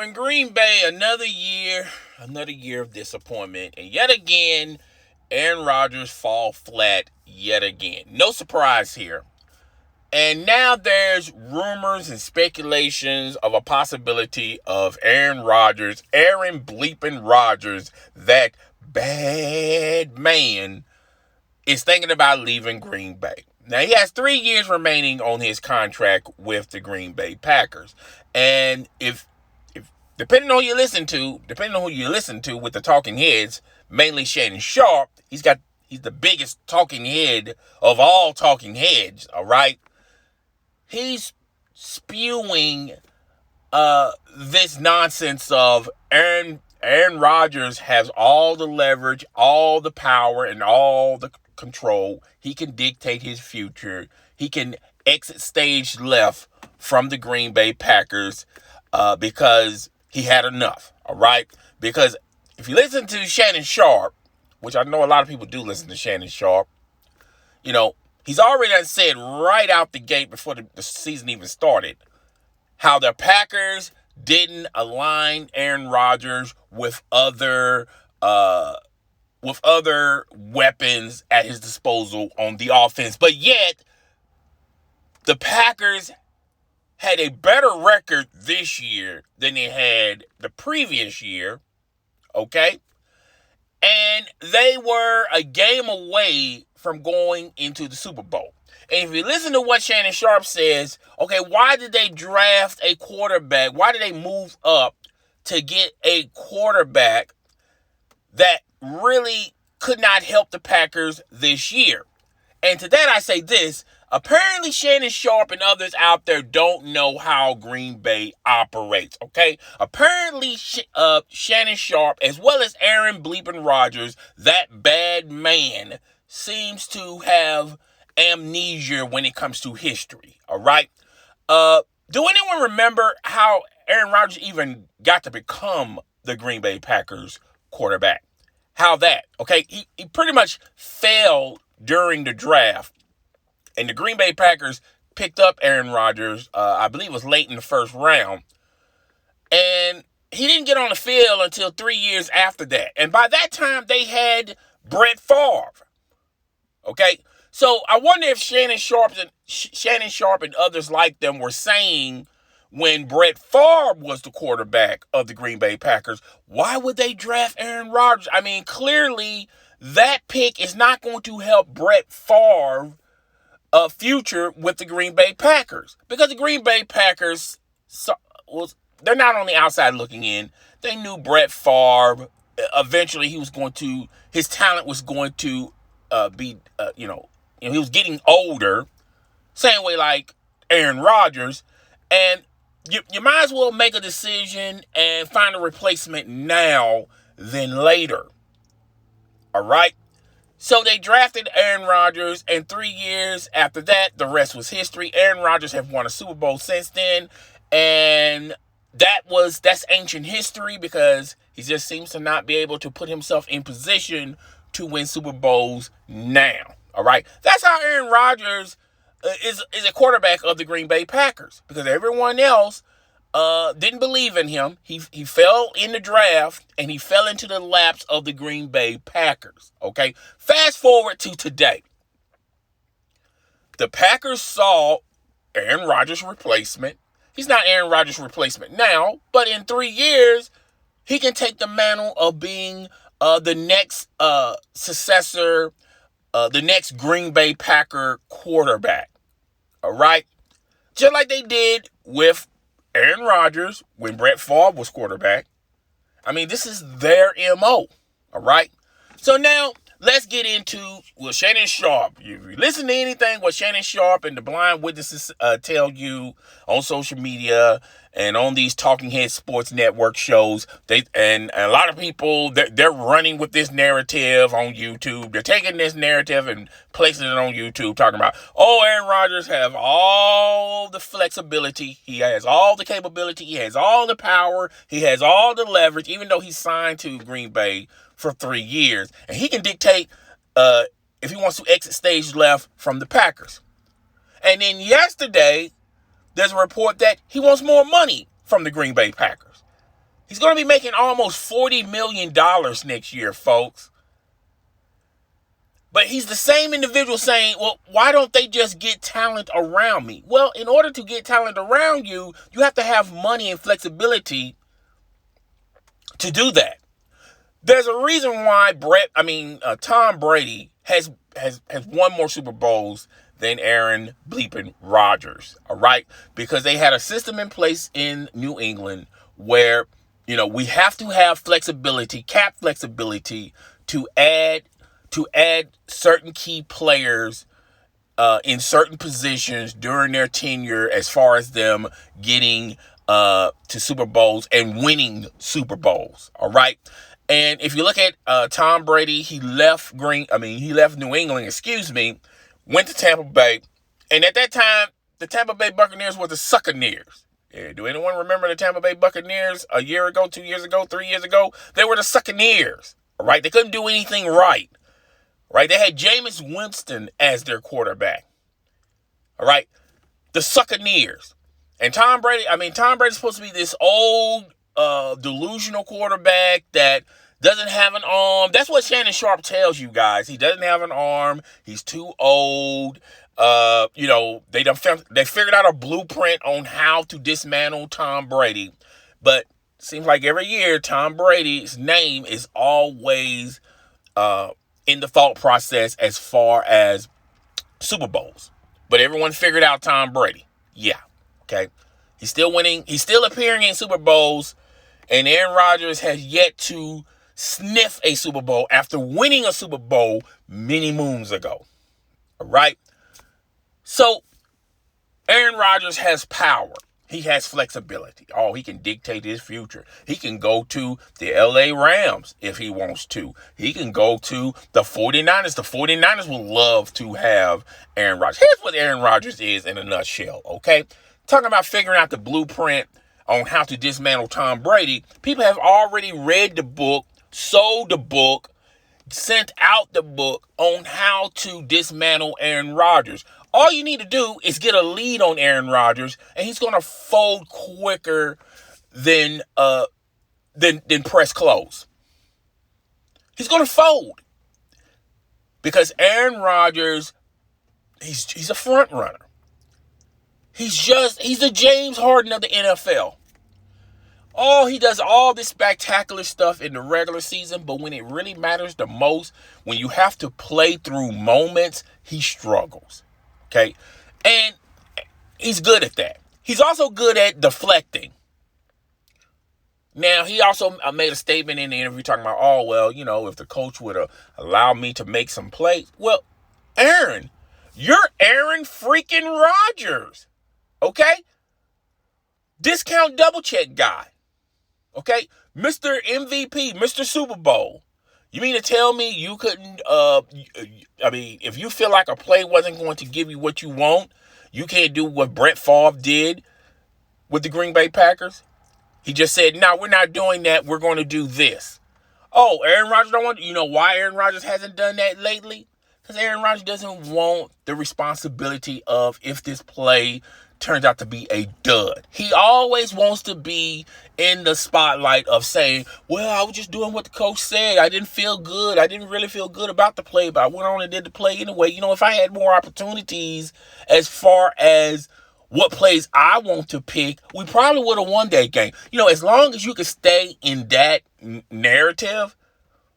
in Green Bay, another year of disappointment. And yet again, Aaron Rodgers fall flat yet again. No surprise here. And now there's rumors and speculations of a possibility of Aaron bleeping Rodgers, that bad man, is thinking about leaving Green Bay. Now, he has 3 years remaining on his contract with the Green Bay Packers. And if depending on who you listen to with the talking heads, mainly Shannon Sharpe, he's the biggest talking head of all talking heads, all right? He's spewing this nonsense of Aaron Rodgers has all the leverage, all the power, and all the control. He can dictate his future. He can exit stage left from the Green Bay Packers because he had enough, all right? Because if you listen to Shannon Sharpe, which I know a lot of people do listen to Shannon Sharpe, he's already said right out the gate before the season even started how the Packers didn't align Aaron Rodgers with other weapons at his disposal on the offense. But yet, the Packers had a better record this year than they had the previous year, okay? And they were a game away from going into the Super Bowl. And if you listen to what Shannon Sharpe says, okay, why did they draft a quarterback? Why did they move up to get a quarterback that really could not help the Packers this year? And to that I say this, apparently Shannon Sharpe and others out there don't know how Green Bay operates, okay? Apparently Shannon Sharpe, as well as Aaron bleeping Rodgers, that bad man, seems to have amnesia when it comes to history, all right? Do anyone remember how Aaron Rodgers even got to become the Green Bay Packers quarterback? How that, okay? He pretty much failed during the draft, and the Green Bay Packers picked up Aaron Rodgers, I believe it was late in the first round, and he didn't get on the field until 3 years after that. And by that time, they had Brett Favre, okay? So I wonder if Shannon Sharpe and others like them were saying when Brett Favre was the quarterback of the Green Bay Packers, why would they draft Aaron Rodgers? I mean, clearly that pick is not going to help Brett Favre future with the Green Bay Packers, because the Green Bay Packers, they're not on the outside looking in. They knew Brett Favre. Eventually, his talent was going to be, he was getting older, same way like Aaron Rodgers, and you might as well make a decision and find a replacement now than later. All right? So they drafted Aaron Rodgers, and 3 years after that, the rest was history. Aaron Rodgers have won a Super Bowl since then, and that's ancient history because he just seems to not be able to put himself in position to win Super Bowls now. All right? That's how Aaron Rodgers is a quarterback of the Green Bay Packers, because everyone else didn't believe in him. He fell in the draft, and he fell into the laps of the Green Bay Packers, okay? Fast forward to today. The Packers saw Aaron Rodgers' replacement. He's not Aaron Rodgers' replacement now, but in 3 years, he can take the mantle of being the next successor, the next Green Bay Packer quarterback, all right? Just like they did with Aaron Rodgers when Brett Favre was quarterback. I mean, this is their MO, all right? So now, let's get into Shannon Sharpe. You listen to anything what Shannon Sharpe and the blind witnesses tell you on social media and on these Talking Head Sports Network shows. And a lot of people, they're running with this narrative on YouTube. They're taking this narrative and placing it on YouTube, talking about, Aaron Rodgers have all the flexibility. He has all the capability. He has all the power. He has all the leverage, even though he's signed to Green Bay for 3 years. And he can dictate if he wants to exit stage left from the Packers. And then yesterday, there's a report that he wants more money from the Green Bay Packers. He's going to be making almost $40 million next year, folks. But he's the same individual saying, well, why don't they just get talent around me? Well, in order to get talent around you, you have to have money and flexibility to do that. There's a reason why Tom Brady has won more Super Bowls than Aaron bleeping Rodgers, all right? Because they had a system in place in New England where, we have to have flexibility, cap flexibility to add certain key players in certain positions during their tenure as far as them getting to Super Bowls and winning Super Bowls, all right? And if you look at Tom Brady, he left New England, went to Tampa Bay, and at that time, the Tampa Bay Buccaneers were the Succaneers. Yeah, do anyone remember the Tampa Bay Buccaneers a year ago, 2 years ago, 3 years ago? They were the Succaneers, all right? They couldn't do anything right, right? They had Jameis Winston as their quarterback, all right? The Succaneers. And Tom Brady's supposed to be this old, delusional quarterback that doesn't have an arm. That's what Shannon Sharp tells you guys. He doesn't have an arm. He's too old. They figured out a blueprint on how to dismantle Tom Brady. But it seems like every year Tom Brady's name is always in the thought process as far as Super Bowls. But everyone figured out Tom Brady. Yeah. Okay. He's still winning. He's still appearing in Super Bowls. And Aaron Rodgers has yet to sniff a Super Bowl after winning a Super Bowl many moons ago. All right. So Aaron Rodgers has power. He has flexibility. Oh, he can dictate his future. He can go to the LA Rams if he wants to. He can go to the 49ers. The 49ers would love to have Aaron Rodgers. Here's what Aaron Rodgers is in a nutshell, okay? Talking about figuring out the blueprint on how to dismantle Tom Brady. People have already read the book, sold the book, sent out the book on how to dismantle Aaron Rodgers. All you need to do is get a lead on Aaron Rodgers, and he's going to fold quicker than press close. He's going to fold because Aaron Rodgers, he's a front runner. He's the James Harden of the NFL. Oh, he does all this spectacular stuff in the regular season, but when it really matters the most, when you have to play through moments, he struggles. Okay? And he's good at that. He's also good at deflecting. Now, he also made a statement in the interview talking about, if the coach would allow me to make some plays. Well, Aaron, you're Aaron freaking Rodgers. Okay? Discount double check guy. Okay? Mr. MVP, Mr. Super Bowl. You mean to tell me you couldn't, if you feel like a play wasn't going to give you what you want, you can't do what Brett Favre did with the Green Bay Packers? He just said, no, we're not doing that. We're going to do this. Oh, Aaron Rodgers don't want, why Aaron Rodgers hasn't done that lately? Because Aaron Rodgers doesn't want the responsibility of if this play turns out to be a dud. He always wants to be in the spotlight of saying, well, I was just doing what the coach said. I didn't feel good. I didn't really feel good about the play, but I went on and did the play anyway. If I had more opportunities as far as what plays I want to pick, we probably would have won that game. As long as you can stay in that narrative,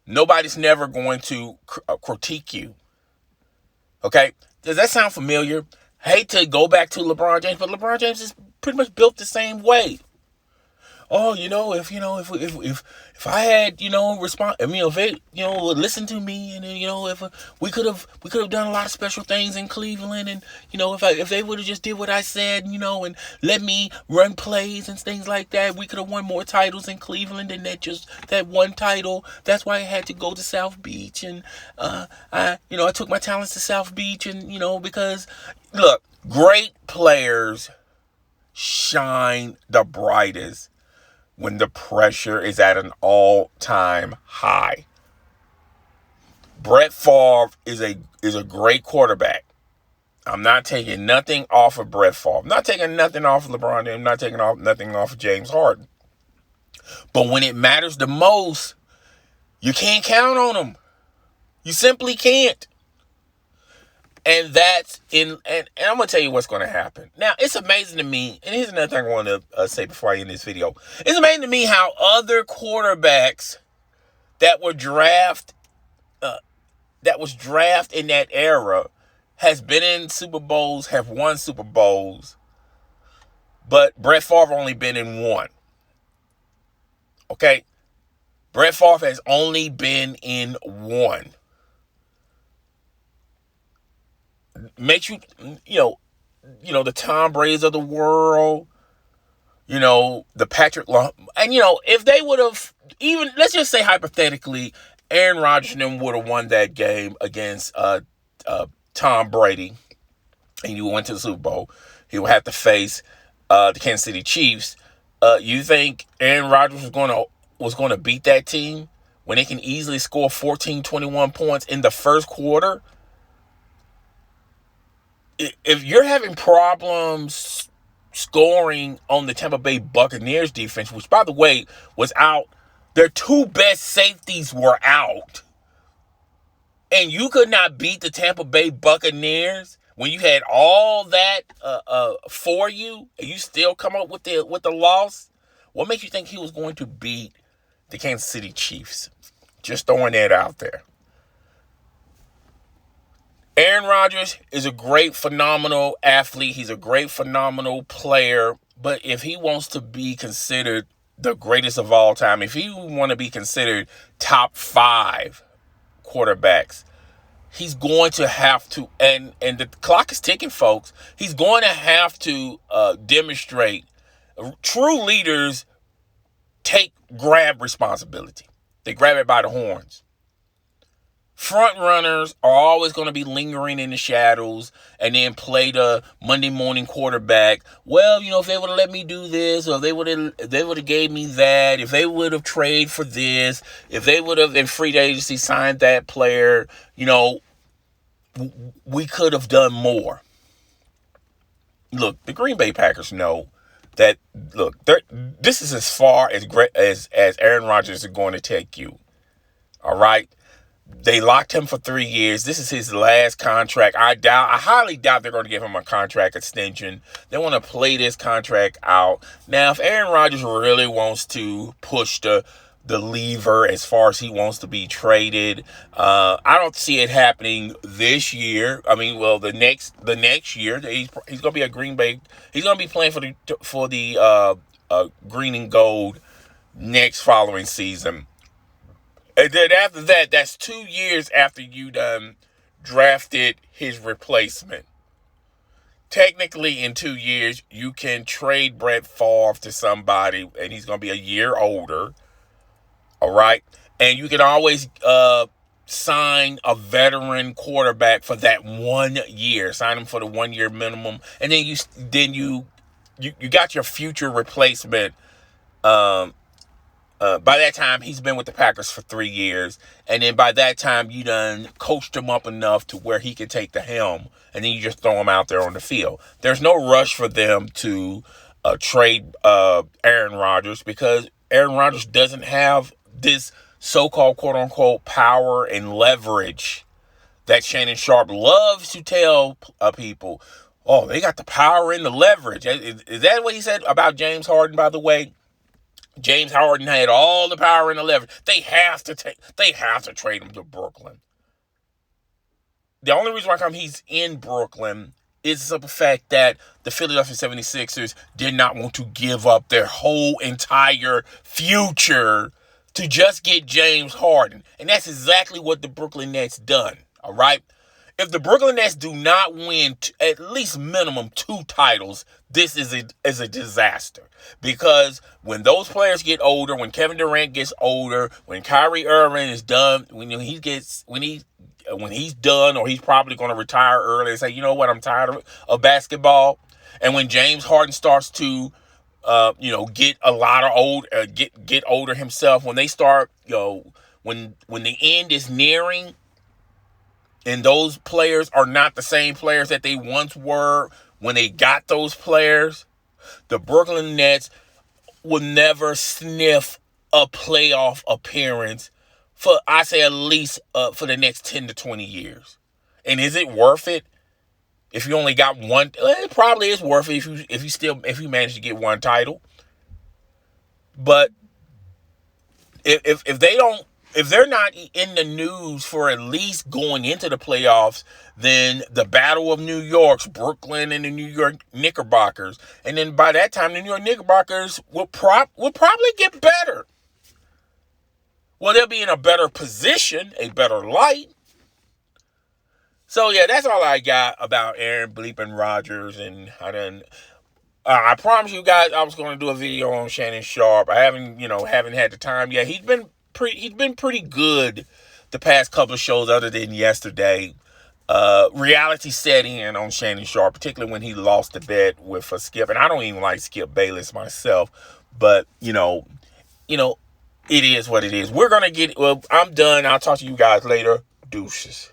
nobody's never going to critique you. Okay? Does that sound familiar? Hate to go back to LeBron James, but LeBron James is pretty much built the same way. Oh, if I had, if they, listen to me, and if we could have done a lot of special things in Cleveland, and if they would have just did what I said, and let me run plays and things like that, we could have won more titles in Cleveland than that one title. That's why I had to go to South Beach, and I took my talents to South Beach, and because look, great players shine the brightest when the pressure is at an all-time high. Brett Favre is a great quarterback. I'm not taking nothing off of Brett Favre. I'm not taking nothing off of LeBron. I'm not taking nothing off of James Harden. But when it matters the most, you can't count on them. You simply can't. And I'm going to tell you what's going to happen. Now, it's amazing to me, and here's another thing I want to say before I end this video. It's amazing to me how other quarterbacks that was drafted in that era has been in Super Bowls, have won Super Bowls, but Brett Favre only been in one. Okay? Brett Favre has only been in one. Makes you know, the Tom Brady's of the world, the Patrick and if they would have, even, let's just say hypothetically, Aaron Rodgers and them would have won that game against Tom Brady, and you went to the Super Bowl, he would have to face the Kansas City Chiefs. You think Aaron Rodgers was going to beat that team when they can easily score 14, 21 points in the first quarter? If you're having problems scoring on the Tampa Bay Buccaneers defense, which, by the way, was out, their two best safeties were out, and you could not beat the Tampa Bay Buccaneers when you had all that for you, and you still come up with the loss, what makes you think he was going to beat the Kansas City Chiefs? Just throwing that out there. Aaron Rodgers is a great, phenomenal athlete. He's a great, phenomenal player. But if he wants to be considered the greatest of all time, if he want to be considered top 5 quarterbacks, he's going to have to, and the clock is ticking, folks. He's going to have to demonstrate. True leaders grab responsibility. They grab it by the horns. Front runners are always going to be lingering in the shadows and then play the Monday morning quarterback. Well, if they would have let me do this, or they would have gave me that, if they would have traded for this, if they would have in free agency signed that player, we could have done more. Look, the Green Bay Packers know that. Look, this is as far as Aaron Rodgers is going to take you. All right. They locked him for 3 years. This is his last contract. I highly doubt they're going to give him a contract extension. They want to play this contract out. Now, if Aaron Rodgers really wants to push the lever as far as he wants to be traded, I don't see it happening this year. I mean, well, the next year, he's going to be at Green Bay. He's going to be playing for the green and gold next following season. And then after that, that's 2 years after you done drafted his replacement. Technically, in 2 years, you can trade Brett Favre to somebody, and he's going to be a year older. All right? And you can always sign a veteran quarterback for that 1 year. Sign him for the 1 year minimum. And then you got your future replacement. By that time, he's been with the Packers for 3 years. And then by that time, you done coached him up enough to where he can take the helm. And then you just throw him out there on the field. There's no rush for them to trade Aaron Rodgers, because Aaron Rodgers doesn't have this so-called quote-unquote power and leverage that Shannon Sharpe loves to tell people. Oh, they got the power and the leverage. Is that what he said about James Harden, by the way? James Harden had all the power and the leverage. They have to trade him to Brooklyn. The only reason why he's in Brooklyn is the simple fact that the Philadelphia 76ers did not want to give up their whole entire future to just get James Harden. And that's exactly what the Brooklyn Nets done. All right? If the Brooklyn Nets do not win at least minimum 2 titles, this is a disaster. Because when those players get older, when Kevin Durant gets older, when Kyrie Irving is done, when he's done, or he's probably going to retire early and say, you know what, I'm tired of basketball. And when James Harden starts to get a lot of get older himself, when they start, when the end is nearing, and those players are not the same players that they once were when they got those players, the Brooklyn Nets will never sniff a playoff appearance for, I say, at least for the next 10 to 20 years. And is it worth it? If you only got one, it probably is worth it if you manage to get one title. But if they're not in the news for at least going into the playoffs, then the Battle of New York's Brooklyn and the New York Knickerbockers, and then by that time the New York Knickerbockers will probably get better. Well, they'll be in a better position, a better light. So yeah, that's all I got about Aaron bleeping Rodgers, and I promise you guys I was going to do a video on Shannon Sharpe. I haven't had the time yet. He's been pretty good the past couple of shows, other than yesterday. Reality set in on Shannon Sharpe, particularly when he lost the bet with Skip, and I don't even like Skip Bayless myself, but it is what it is. I'm done. I'll talk to you guys later. Deuces.